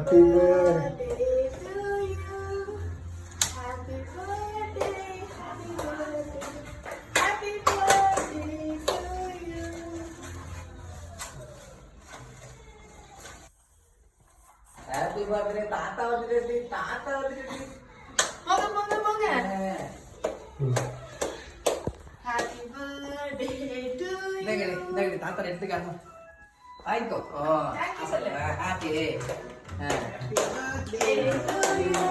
Happy birthday to you. Happy birthday, happy birthday, happy birthday to you. Happy birthday, Tata வந்துருச்சு. போங்க. Happy birthday to you. இந்த தாத்தா எடுத்துக்காம வாங்கிக்கோ. Thank you சொல்லு. Happy Happy birthday to you.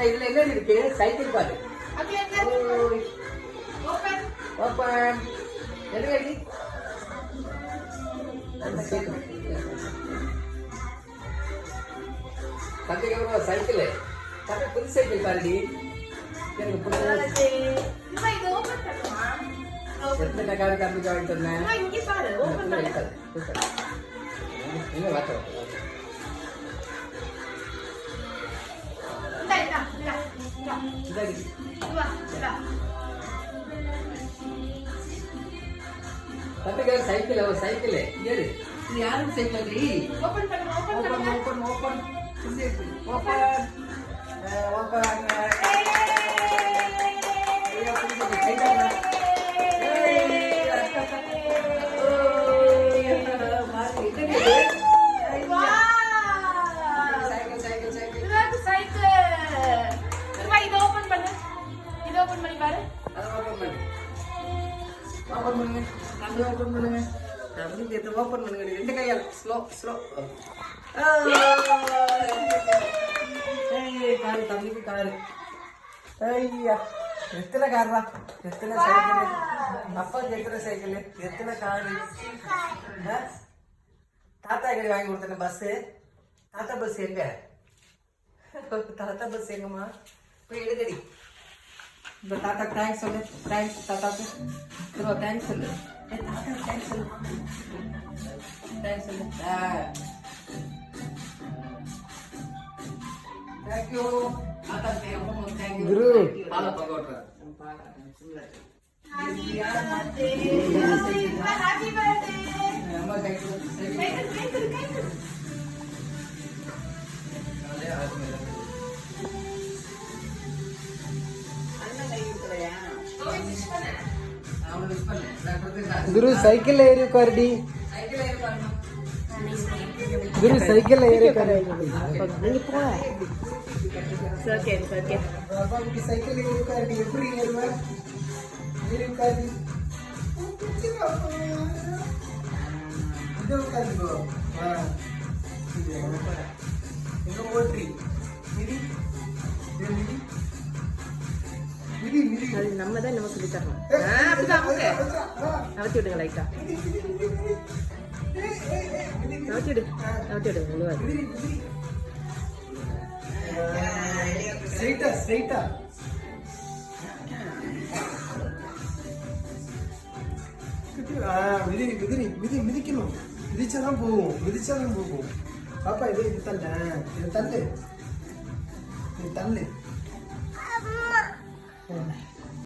இதுல என்ன இருக்கு? சைக்கிள் பாரு. ஓபன். எதுக்கு? தம்பிக்கு ஒரு சைக்கிள். தம்பி புது சைக்கிள் பாருடி. எனக்கு புது. எத்தனை கார் தம்பிக்கு வாங்கிட்டு வந்தேன்? இங்க வாங்க. தம்பிக்கு சைக்கிள் சைக்கிள் ஏறு. இது யாருக்கு சைக்கிள் அடி? ஓபன் ஓபன் ஓபன் ஓபன் பண்ணுங்க. ரெண்டு கையால் ஸ்லோ ஸ்லோ. காரு தம்பிக்கு காரு. ஐயா எத்தனை கார் தான், எத்தனை சைக்கிள், அப்பாவுக்கு எத்தனை சைக்கிள், எத்தனை காரு. தாத்தா கடி வாங்கி கொடுத்தேன் பஸ். தாத்தா பஸ் எங்க? தாத்தா பஸ் எங்கம்மா? போய் எடுக்கடி. இந்த தாத்தா தேங்க்ஸ் சொல்லு. தேங்க்ஸ் தாத்தாக்கு. தேங்க்ஸ் சொல்லு. தாத்தா தேங்க்ஸ் சொல்லு. தேங்க்ஸ் சொல்லு. தேங்க்யூ தாத்தா. தேங்க்யூ குரு. பால பகோட்டா Happy birthday. அம்மா தேங்க்யூ. குரு சைக்கிள் ஏறி உட்காருடி. குரு சைக்கிள் ஏறி உட்காரு. நீங்க போங்க. Okay okay. பாபாக்கு சைக்கிள் ஏறி உட்காருடி. எப்படி ஏறுவ? ஏறி உட்காரு. இது உட்காரு bro. எங்க ஓட்ரி? மிதி மிதி மிதி மிதி. அது நம்ம தான் நம்ம சொல்லி தரணும். அப்படிதான் நவத்தி விடுங்க லைட்டா. நவத்தி விடு முழுவாது. ஸ்ட்ரைட்டா ஸ்ட்ரைட்டா. மிதி மிதி மிதி மிதிக்கணும். மிதிச்சாதான் போகும். பாப்பா இது தள்ள. இது தள்ளு.